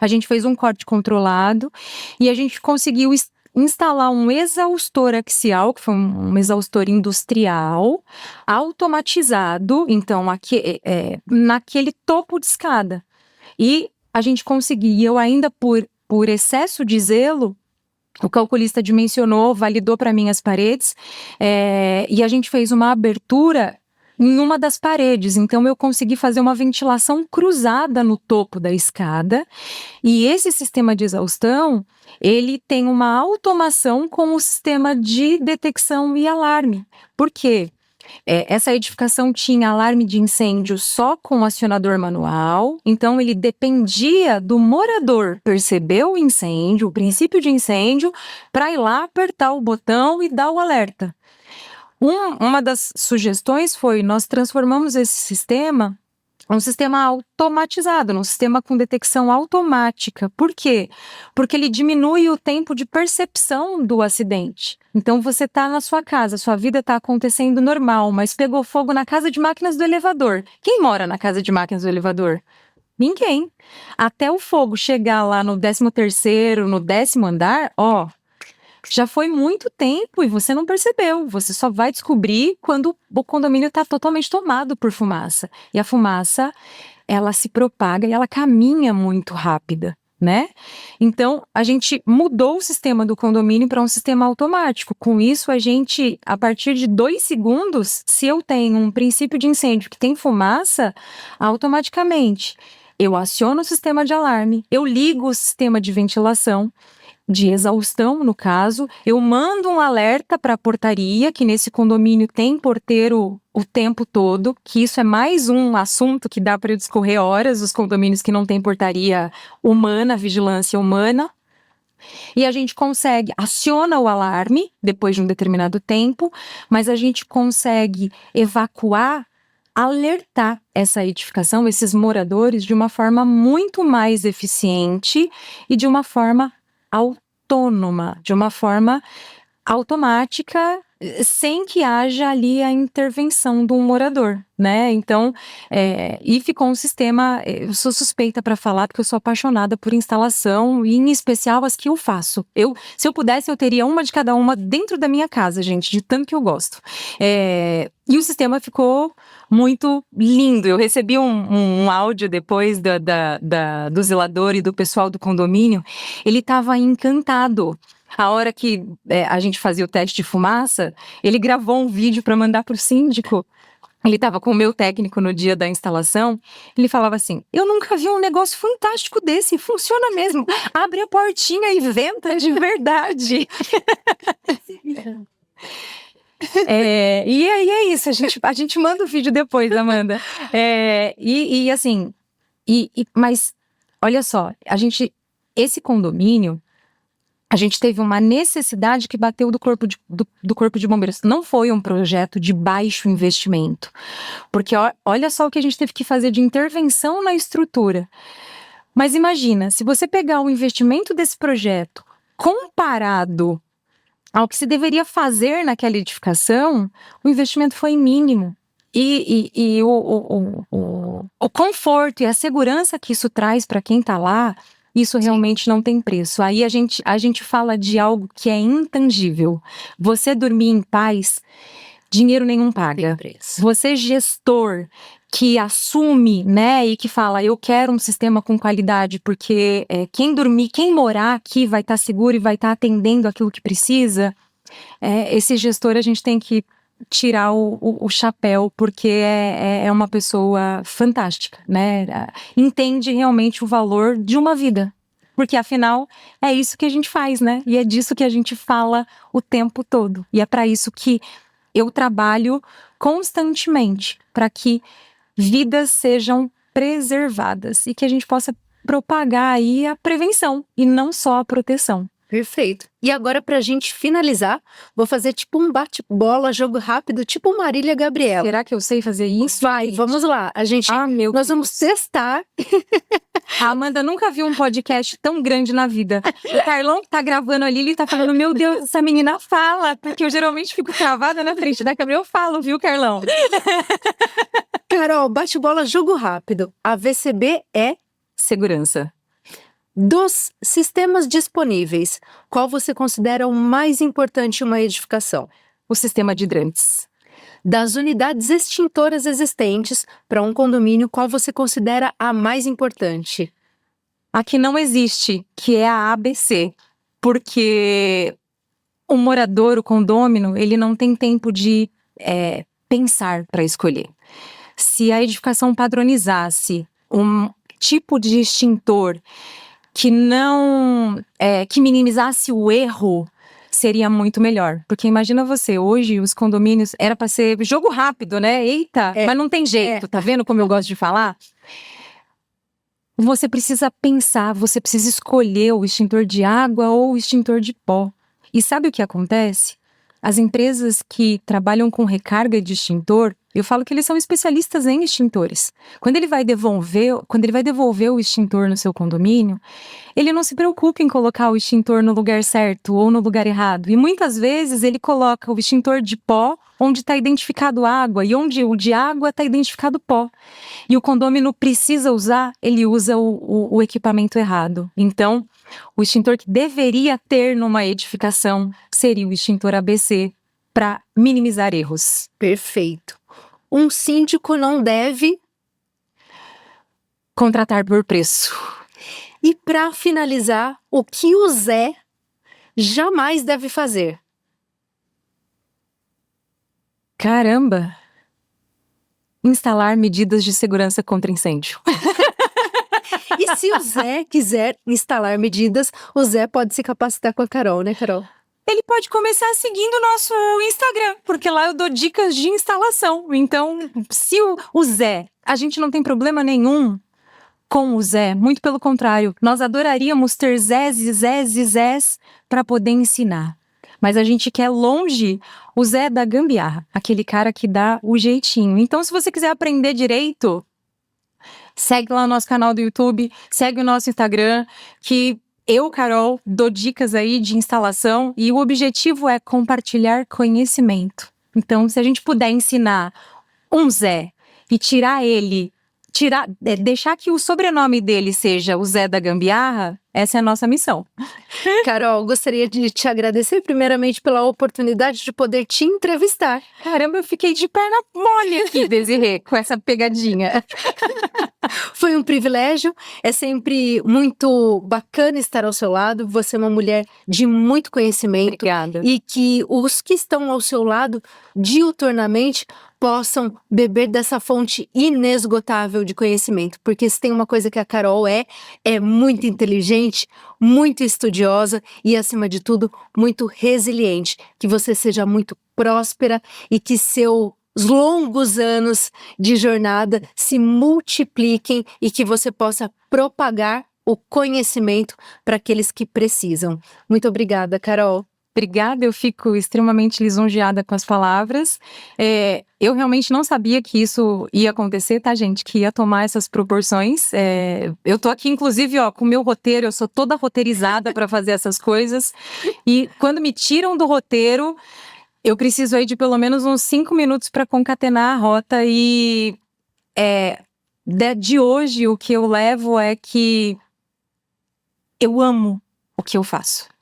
A gente fez um corte controlado e a gente conseguiu instalar um exaustor axial, que foi um exaustor industrial, automatizado, então, naquele topo de escada. E a gente conseguiu, ainda por excesso de zelo, o calculista dimensionou, validou para mim as paredes, e a gente fez uma abertura em uma das paredes. Então, eu consegui fazer uma ventilação cruzada no topo da escada. E esse sistema de exaustão, ele tem uma automação com o sistema de detecção e alarme. Por quê? Essa edificação tinha alarme de incêndio só com acionador manual, então ele dependia do morador perceber o incêndio, o princípio de incêndio, para ir lá apertar o botão e dar o alerta. Uma das sugestões foi, nós transformamos esse sistema um sistema automatizado, um sistema com detecção automática. Por quê? Porque ele diminui o tempo de percepção do acidente. Então, você está na sua casa, sua vida está acontecendo normal, mas pegou fogo na casa de máquinas do elevador. Quem mora na casa de máquinas do elevador? Ninguém. Até o fogo chegar lá no 13º, no 10º andar, já foi muito tempo e você não percebeu. Você só vai descobrir quando o condomínio está totalmente tomado por fumaça. E a fumaça, ela se propaga e ela caminha muito rápida, né? Então, a gente mudou o sistema do condomínio para um sistema automático. Com isso, a gente, a partir de 2 segundos, se eu tenho um princípio de incêndio que tem fumaça, automaticamente eu aciono o sistema de alarme, eu ligo o sistema de ventilação. de exaustão, no caso, eu mando um alerta para a portaria, que nesse condomínio tem porteiro o tempo todo, que isso é mais um assunto que dá para eu discorrer horas, os condomínios que não têm portaria humana, vigilância humana. E a gente consegue, aciona o alarme depois de um determinado tempo, mas a gente consegue evacuar, alertar essa edificação, esses moradores, de uma forma muito mais eficiente e de uma forma autônoma, de uma forma automática, sem que haja ali a intervenção do morador, né? Então, e ficou um sistema, eu sou suspeita para falar, porque eu sou apaixonada por instalação, e em especial as que eu faço. Se eu pudesse, eu teria uma de cada uma dentro da minha casa, gente, de tanto que eu gosto. E o sistema ficou muito lindo. Eu recebi um áudio depois do zelador e do pessoal do condomínio. Ele estava encantado. A hora que a gente fazia o teste de fumaça, ele gravou um vídeo para mandar para o síndico. Ele estava com o meu técnico no dia da instalação. Ele falava assim: eu nunca vi um negócio fantástico desse, funciona mesmo. Abre a portinha e venta de verdade. E aí é isso, a gente manda o vídeo depois, Amanda. Mas olha só, esse condomínio, a gente teve uma necessidade que bateu do corpo de bombeiros. Não foi um projeto de baixo investimento, porque olha só o que a gente teve que fazer de intervenção na estrutura. Mas imagina, se você pegar o investimento desse projeto comparado ao que se deveria fazer naquela edificação, o investimento foi mínimo. E o conforto e a segurança que isso traz para quem está lá, isso realmente não tem preço. Aí a gente fala de algo que é intangível. Você dormir em paz, dinheiro nenhum paga. Você, gestor, que assume, né, e que fala: eu quero um sistema com qualidade, porque quem morar aqui vai estar seguro e vai estar atendendo aquilo que precisa. Esse gestor, a gente tem que tirar o chapéu, porque é uma pessoa fantástica, né? Entende realmente o valor de uma vida. Porque, afinal, é isso que a gente faz, né? E é disso que a gente fala o tempo todo. E é para isso que eu trabalho constantemente, para que vidas sejam preservadas e que a gente possa propagar aí a prevenção e não só a proteção. Perfeito. E agora, pra gente finalizar, vou fazer tipo um bate-bola, jogo rápido, tipo Marília Gabriela. Será que eu sei fazer isso? Vai, vamos lá. Nós vamos testar. A Amanda nunca viu um podcast tão grande na vida. O Carlão que tá gravando ali, ele tá falando: meu Deus, essa menina fala. Porque eu geralmente fico travada na frente da câmera. Eu falo, viu, Carlão? Carol, bate-bola, jogo rápido. A VCB é segurança. Dos sistemas disponíveis, qual você considera o mais importante em uma edificação? O sistema de hidrantes. Das unidades extintoras existentes para um condomínio, qual você considera a mais importante? A que não existe, que é a ABC. Porque o morador, o condômino, ele não tem tempo de pensar para escolher. Se a edificação padronizasse um tipo de extintor que que minimizasse o erro, seria muito melhor. Porque imagina você, hoje os condomínios, era para ser jogo rápido, né? Eita, mas não tem jeito, tá vendo como eu gosto de falar? Você precisa pensar, você precisa escolher o extintor de água ou o extintor de pó. E sabe o que acontece? As empresas que trabalham com recarga de extintor, eu falo que eles são especialistas em extintores. Quando ele vai devolver o extintor no seu condomínio, ele não se preocupa em colocar o extintor no lugar certo ou no lugar errado. E muitas vezes ele coloca o extintor de pó onde está identificado água e onde o de água está identificado pó. E o condômino precisa usar, ele usa o equipamento errado. Então, o extintor que deveria ter numa edificação seria o extintor ABC para minimizar erros. Perfeito. Um síndico não deve contratar por preço. E para finalizar, o que o Zé jamais deve fazer? Caramba! Instalar medidas de segurança contra incêndio. E se o Zé quiser instalar medidas, o Zé pode se capacitar com a Carol, né, Carol? Ele pode começar seguindo o nosso Instagram, porque lá eu dou dicas de instalação. Então, se o Zé, a gente não tem problema nenhum com o Zé, muito pelo contrário, nós adoraríamos ter Zés e Zés e Zés para poder ensinar. Mas a gente quer longe o Zé da gambiarra, aquele cara que dá o jeitinho. Então, se você quiser aprender direito, segue lá o nosso canal do YouTube, segue o nosso Instagram, que eu, Carol, dou dicas aí de instalação e o objetivo é compartilhar conhecimento. Então, se a gente puder ensinar um Zé e deixar que o sobrenome dele seja o Zé da Gambiarra, essa é a nossa missão. Carol, gostaria de te agradecer primeiramente pela oportunidade de poder te entrevistar. Caramba, eu fiquei de perna mole aqui, Desirê, com essa pegadinha. Foi um privilégio, é sempre muito bacana estar ao seu lado. Você é uma mulher de muito conhecimento. Obrigada. E que os que estão ao seu lado diuturnamente possam beber dessa fonte inesgotável de conhecimento. Porque se tem uma coisa que a Carol é muito inteligente, muito estudiosa e, acima de tudo, muito resiliente. Que você seja muito próspera e que seus longos anos de jornada se multipliquem e que você possa propagar o conhecimento para aqueles que precisam. Muito obrigada, Carol. Obrigada, eu fico extremamente lisonjeada com as palavras. Eu realmente não sabia que isso ia acontecer, tá, gente? Que ia tomar essas proporções. Eu tô aqui, inclusive, ó, com o meu roteiro, eu sou toda roteirizada para fazer essas coisas. E quando me tiram do roteiro, eu preciso aí de pelo menos uns 5 minutos para concatenar a rota. E de hoje, o que eu levo é que eu amo o que eu faço.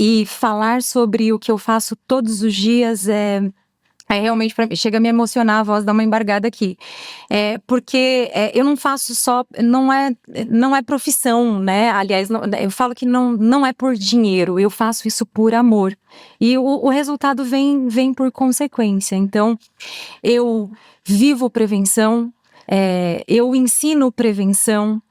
E falar sobre o que eu faço todos os dias é realmente, pra mim, chega a me emocionar, a voz dá uma embargada aqui. Porque eu não faço só, não é profissão, né? Aliás, eu falo que não é por dinheiro, eu faço isso por amor. E o resultado vem por consequência. Então, eu vivo prevenção, eu ensino prevenção,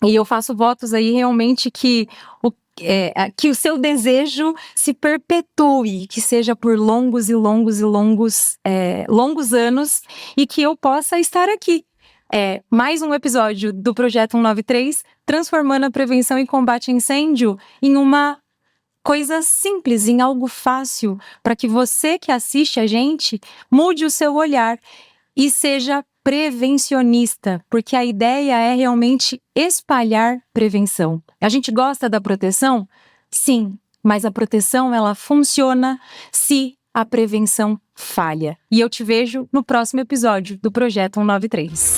e eu faço votos aí realmente que o seu desejo se perpetue, que seja por longos e longos e longos anos, e que eu possa estar aqui. Mais um episódio do Projeto 193, transformando a prevenção e combate a incêndio em uma coisa simples, em algo fácil, para que você que assiste a gente mude o seu olhar e seja prevencionista, porque a ideia é realmente espalhar prevenção. A gente gosta da proteção? Sim, mas a proteção ela funciona se a prevenção falha. E eu te vejo no próximo episódio do Projeto 193.